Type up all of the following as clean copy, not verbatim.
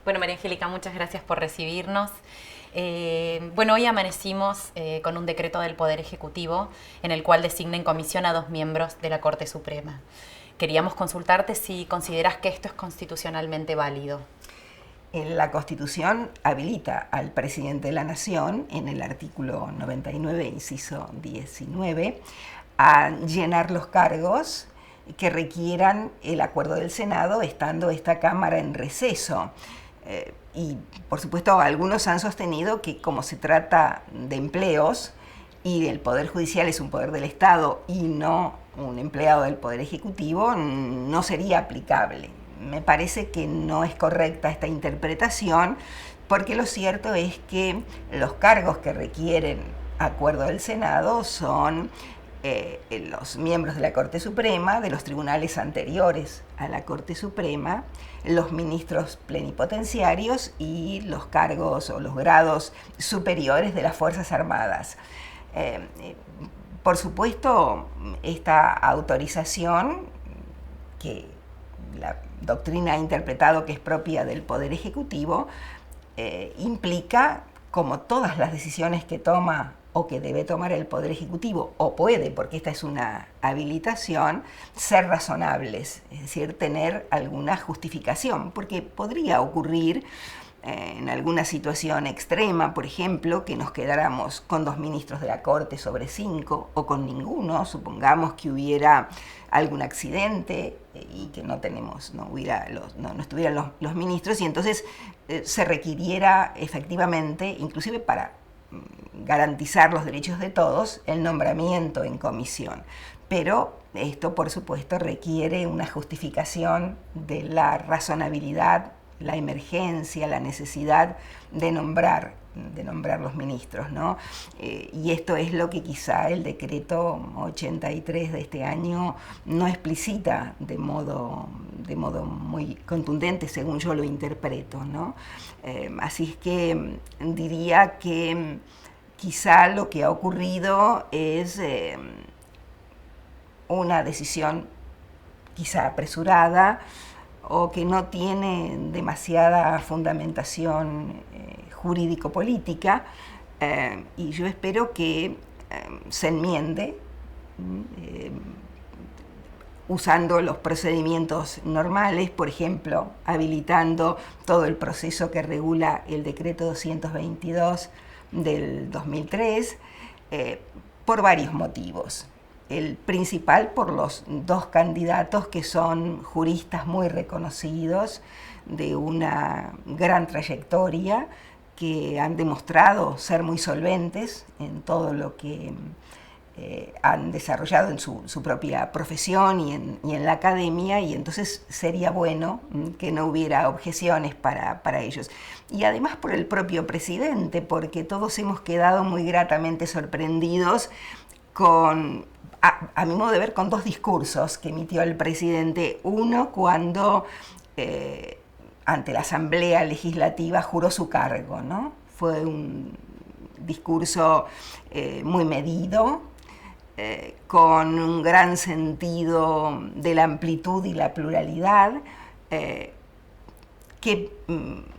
Bueno, María Angélica, muchas gracias por recibirnos. Hoy amanecimos con un decreto del Poder Ejecutivo en el cual designa en comisión a 2 miembros de la Corte Suprema. Queríamos consultarte si consideras que esto es constitucionalmente válido. La Constitución habilita al presidente de la Nación, en el artículo 99, inciso 19, a llenar los cargos que requieran el acuerdo del Senado, estando esta Cámara en receso. Y, por supuesto, algunos han sostenido que como se trata de empleos y el Poder Judicial es un poder del Estado y no un empleado del Poder Ejecutivo, no sería aplicable. Me parece que no es correcta esta interpretación, porque lo cierto es que los cargos que requieren acuerdo del Senado son los miembros de la Corte Suprema, de los tribunales anteriores a la Corte Suprema, los ministros plenipotenciarios y los cargos o los grados superiores de las Fuerzas Armadas. Por supuesto, esta autorización, que la doctrina ha interpretado que es propia del Poder Ejecutivo, implica, como todas las decisiones que toma o que debe tomar el Poder Ejecutivo, o puede, porque esta es una habilitación, ser razonables, es decir, tener alguna justificación, porque podría ocurrir en alguna situación extrema, por ejemplo, que nos quedáramos con 2 ministros de la Corte sobre 5 o con ninguno, supongamos que hubiera algún accidente y que no estuvieran los ministros, y entonces se requiriera efectivamente, inclusive para garantizar los derechos de todos, el nombramiento en comisión. Pero esto, por supuesto, requiere una justificación de la razonabilidad, la emergencia, la necesidad de nombrar los ministros, ¿no? Y esto es lo que quizá el decreto 83 de este año no explicita de modo muy contundente, según yo lo interpreto, ¿no? Así es que diría que quizá lo que ha ocurrido es una decisión quizá apresurada, o que no tiene demasiada fundamentación jurídico-política, y yo espero que se enmiende usando los procedimientos normales, por ejemplo, habilitando todo el proceso que regula el decreto 222 del 2003, por varios motivos. El principal por los 2 candidatos que son juristas muy reconocidos, de una gran trayectoria, que han demostrado ser muy solventes en todo lo que han desarrollado en su propia profesión y en la academia, y entonces sería bueno que no hubiera objeciones para ellos. Y además por el propio presidente, porque todos hemos quedado muy gratamente sorprendidos con, a mi modo de ver, con 2 discursos que emitió el presidente. Uno, cuando ante la Asamblea Legislativa juró su cargo, ¿no? Fue un discurso muy medido, con un gran sentido de la amplitud y la pluralidad, que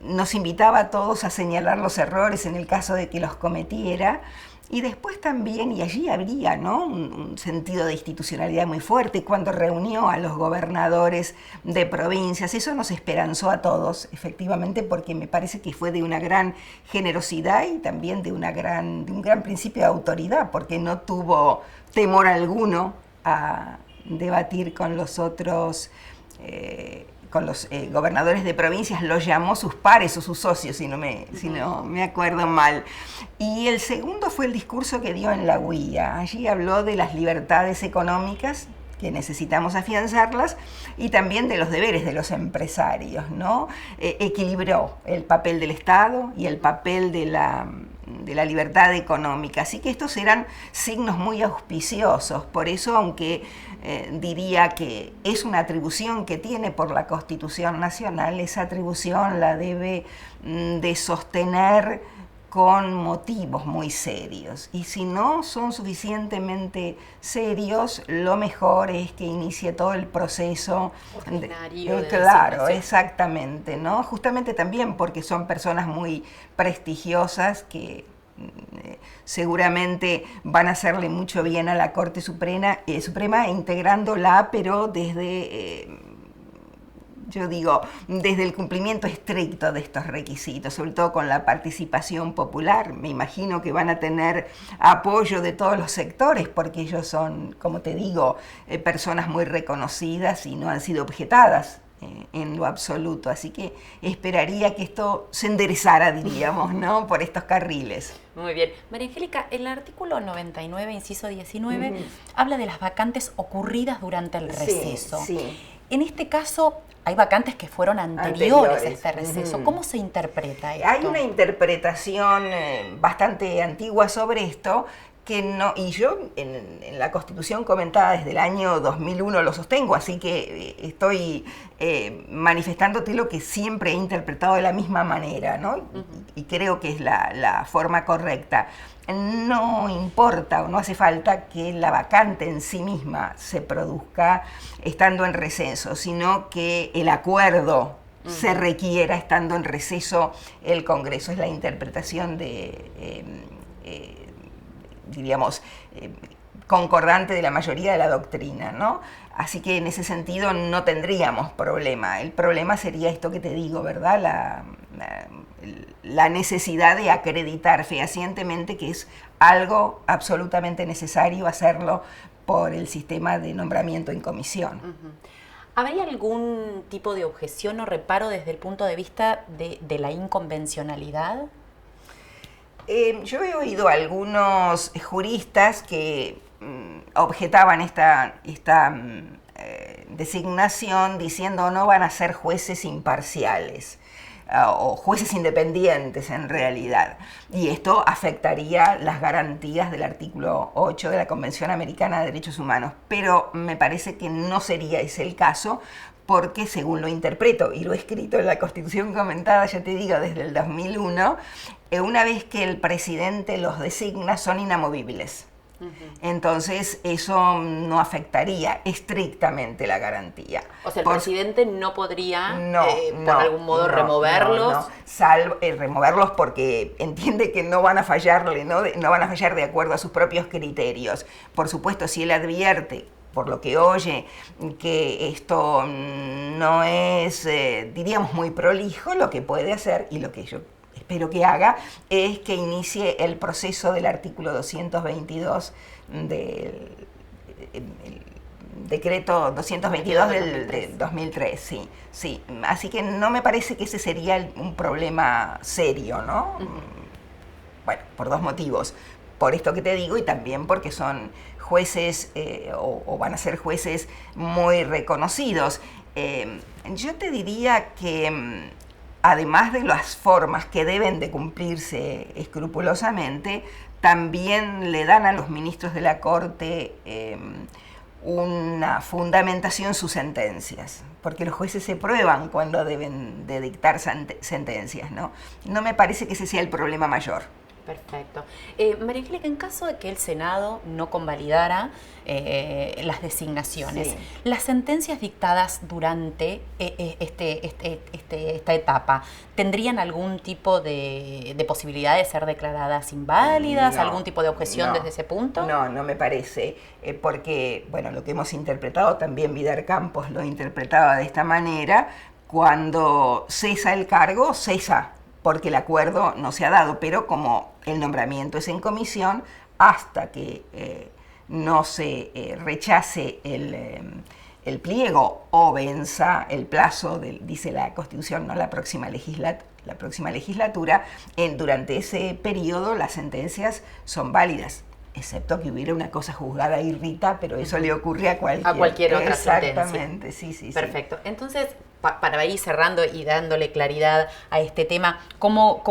nos invitaba a todos a señalar los errores en el caso de que los cometiera. Y después también, y allí habría, ¿no?, un sentido de institucionalidad muy fuerte, cuando reunió a los gobernadores de provincias. Eso nos esperanzó a todos, efectivamente, porque me parece que fue de una gran generosidad y también de un gran principio de autoridad, porque no tuvo temor alguno a debatir con los otros gobernadores de provincias. Los llamó sus pares o sus socios, si no me acuerdo mal. Y el segundo fue el discurso que dio en la UIA. Allí habló de las libertades económicas, que necesitamos afianzarlas, y también de los deberes de los empresarios, ¿no? Equilibró el papel del Estado y el papel de la libertad económica. Así que estos eran signos muy auspiciosos. Por eso, aunque diría que es una atribución que tiene por la Constitución Nacional, esa atribución la debe de sostener con motivos muy serios. Y si no son suficientemente serios, lo mejor es que inicie todo el proceso ordinario claro, exactamente, ¿no? Justamente también porque son personas muy prestigiosas que seguramente van a hacerle mucho bien a la Corte Suprema, integrándola, pero desde yo digo, desde el cumplimiento estricto de estos requisitos, sobre todo con la participación popular. Me imagino que van a tener apoyo de todos los sectores, porque ellos son, como te digo, personas muy reconocidas y no han sido objetadas en lo absoluto. Así que esperaría que esto se enderezara, diríamos, ¿no?, por estos carriles. Muy bien. María Angélica, el artículo 99, inciso 19, habla de las vacantes ocurridas durante el receso. Sí, sí. En este caso, hay vacantes que fueron anteriores a este receso. ¿Cómo se interpreta esto? Hay una interpretación bastante antigua sobre esto, que no, y yo en la Constitución comentada desde el año 2001 lo sostengo, así que estoy manifestándote lo que siempre he interpretado de la misma manera, ¿no? Y creo que es la forma correcta. No importa o no hace falta que la vacante en sí misma se produzca estando en receso, sino que el acuerdo se requiera estando en receso el Congreso. Es la interpretación diríamos, concordante de la mayoría de la doctrina, ¿no? Así que en ese sentido no tendríamos problema. El problema sería esto que te digo, ¿verdad? La necesidad de acreditar fehacientemente que es algo absolutamente necesario hacerlo por el sistema de nombramiento en comisión. ¿Habría algún tipo de objeción o reparo desde el punto de vista de la inconvencionalidad? Yo he oído a algunos juristas que objetaban esta designación diciendo no van a ser jueces imparciales o jueces independientes en realidad. Y esto afectaría las garantías del artículo 8 de la Convención Americana de Derechos Humanos. Pero me parece que no sería ese el caso, porque según lo interpreto y lo he escrito en la Constitución comentada, ya te digo, desde el 2001, una vez que el presidente los designa son inamovibles. Entonces eso no afectaría estrictamente la garantía. O sea, el presidente no podría por algún modo removerlos. Salvo removerlos porque entiende que no van a fallarle, no van a fallar de acuerdo a sus propios criterios. Por supuesto, si él advierte, por lo que oye, que esto no es, diríamos, muy prolijo, lo que puede hacer y lo que yo espero que haga es que inicie el proceso del artículo 222 del decreto 222 del 2003, sí. Así que no me parece que ese sería un problema serio, ¿no? Bueno, por dos motivos. Por esto que te digo y también porque son jueces o van a ser jueces muy reconocidos. Yo te diría que además de las formas que deben de cumplirse escrupulosamente, también le dan a los ministros de la Corte una fundamentación sus sentencias, porque los jueces se prueban cuando deben de dictar sentencias, ¿no? No me parece que ese sea el problema mayor. Perfecto. María Angélica, en caso de que el Senado no convalidara las designaciones, las sentencias dictadas durante esta etapa, ¿tendrían algún tipo de posibilidad de ser declaradas inválidas? ¿Algún tipo de objeción desde ese punto? No me parece, porque, bueno, lo que hemos interpretado, también Vidar Campos lo interpretaba de esta manera: cuando cesa el cargo, cesa, porque el acuerdo no se ha dado, pero como el nombramiento es en comisión, hasta que no se rechace el pliego o venza el plazo, dice la Constitución, ¿no?, la próxima legislatura, durante ese periodo las sentencias son válidas, excepto que hubiera una cosa juzgada y Rita, pero eso le ocurre a cualquier otra sentencia. Exactamente, sí. Perfecto. Entonces, para ir cerrando y dándole claridad a este tema, ¿cómo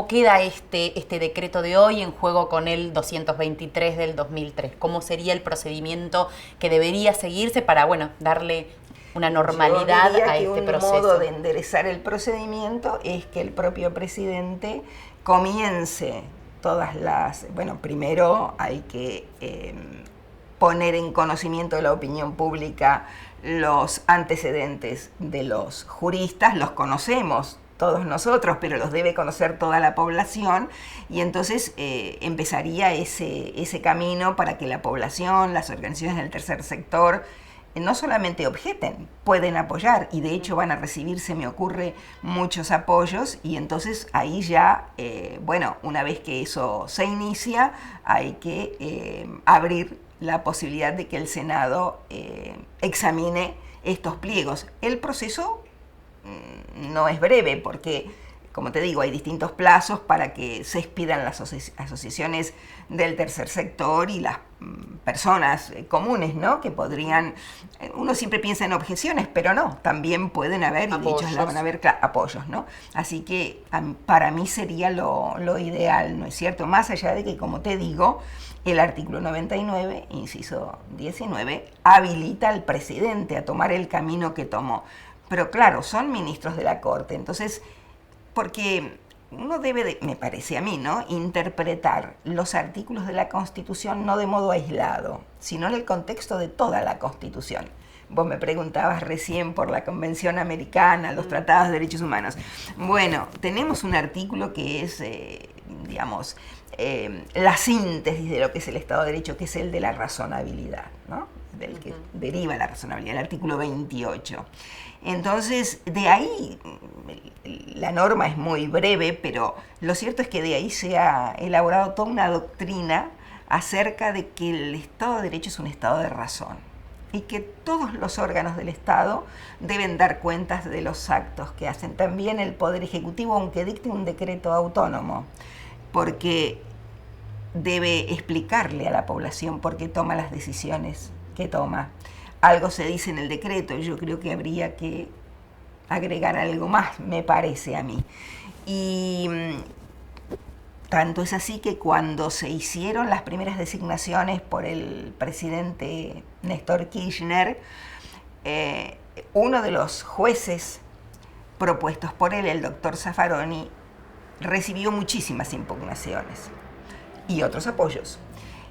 queda este decreto de hoy en juego con el 223 del 2003? ¿Cómo sería el procedimiento que debería seguirse para, darle una normalidad a este proceso? Un modo de enderezar el procedimiento es que el propio presidente comience todas las... Bueno, primero hay que poner en conocimiento de la opinión pública los antecedentes de los juristas, los conocemos todos nosotros, pero los debe conocer toda la población, y entonces empezaría ese camino para que la población, las organizaciones del tercer sector, no solamente objeten, pueden apoyar, y de hecho van a recibir, se me ocurre, muchos apoyos, y entonces ahí ya, bueno, una vez que eso se inicia, hay que abrir la posibilidad de que el Senado examine estos pliegos. El proceso no es breve porque, como te digo, hay distintos plazos para que se expidan las asociaciones del tercer sector y las personas comunes, ¿no? Que podrían, uno siempre piensa en objeciones, pero no, también pueden haber, y dichos la van a haber, apoyos, ¿no? Así que para mí sería lo ideal, ¿no es cierto? Más allá de que, como te digo, el artículo 99, inciso 19, habilita al presidente a tomar el camino que tomó. Pero claro, son ministros de la Corte, entonces, porque uno debe, me parece a mí, ¿no?, interpretar los artículos de la Constitución no de modo aislado, sino en el contexto de toda la Constitución. Vos me preguntabas recién por la Convención Americana, los tratados de derechos humanos. Bueno, tenemos un artículo que es, digamos, la síntesis de lo que es el Estado de Derecho, que es el de la razonabilidad, ¿no?, del que deriva la razonabilidad, el artículo 28. Entonces, de ahí, la norma es muy breve, pero lo cierto es que de ahí se ha elaborado toda una doctrina acerca de que el Estado de Derecho es un Estado de razón y que todos los órganos del Estado deben dar cuentas de los actos que hacen. También el Poder Ejecutivo, aunque dicte un decreto autónomo, porque debe explicarle a la población por qué toma las decisiones que toma. Algo se dice en el decreto, y yo creo que habría que agregar algo más, me parece a mí. Y tanto es así que cuando se hicieron las primeras designaciones por el presidente Néstor Kirchner, uno de los jueces propuestos por él, el doctor Zaffaroni, recibió muchísimas impugnaciones y otros apoyos.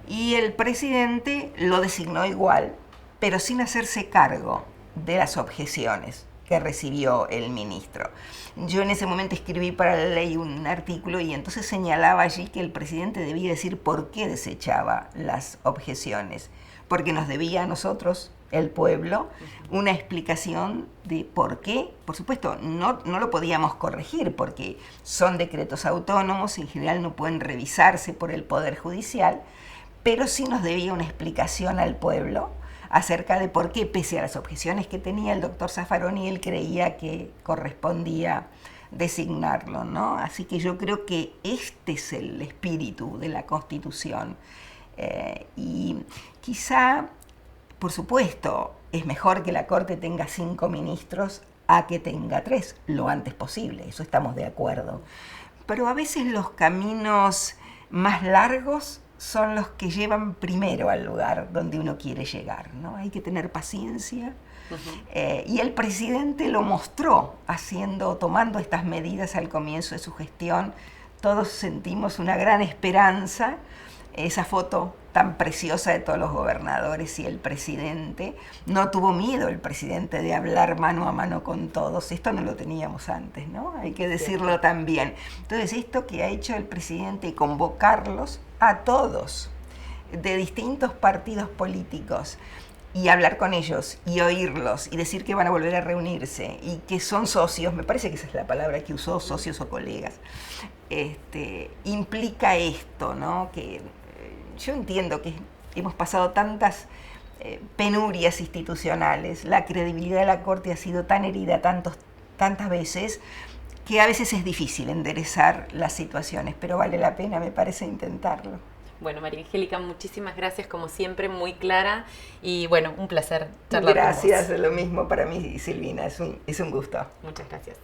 Y el presidente lo designó igual, pero sin hacerse cargo de las objeciones que recibió el ministro. Yo en ese momento escribí para la ley un artículo y entonces señalaba allí que el presidente debía decir por qué desechaba las objeciones, porque nos debía a nosotros, el pueblo, una explicación de por qué. Por supuesto, no lo podíamos corregir porque son decretos autónomos, en general no pueden revisarse por el Poder Judicial, pero sí nos debía una explicación al pueblo acerca de por qué, pese a las objeciones que tenía el doctor Zaffaroni, él creía que correspondía designarlo, ¿no? Así que yo creo que este es el espíritu de la Constitución. Y quizá, por supuesto, es mejor que la Corte tenga 5 ministros a que tenga 3, lo antes posible, eso estamos de acuerdo. Pero a veces los caminos más largos son los que llevan primero al lugar donde uno quiere llegar, ¿no? Hay que tener paciencia. Y el presidente lo mostró tomando estas medidas al comienzo de su gestión. Todos sentimos una gran esperanza. Esa foto tan preciosa de todos los gobernadores y el presidente. No tuvo miedo el presidente de hablar mano a mano con todos. Esto no lo teníamos antes, ¿no? Hay que decirlo también. Entonces, esto que ha hecho el presidente, convocarlos a todos de distintos partidos políticos y hablar con ellos y oírlos y decir que van a volver a reunirse y que son socios, me parece que esa es la palabra que usó, socios o colegas, implica esto, ¿no? Que yo entiendo que hemos pasado tantas penurias institucionales, la credibilidad de la Corte ha sido tan herida tantas veces que a veces es difícil enderezar las situaciones, pero vale la pena, me parece, intentarlo. Bueno, María Angélica, muchísimas gracias, como siempre, muy clara, y bueno, un placer charlar con vos. Gracias, lo mismo para mí, Silvina, es un gusto. Muchas gracias.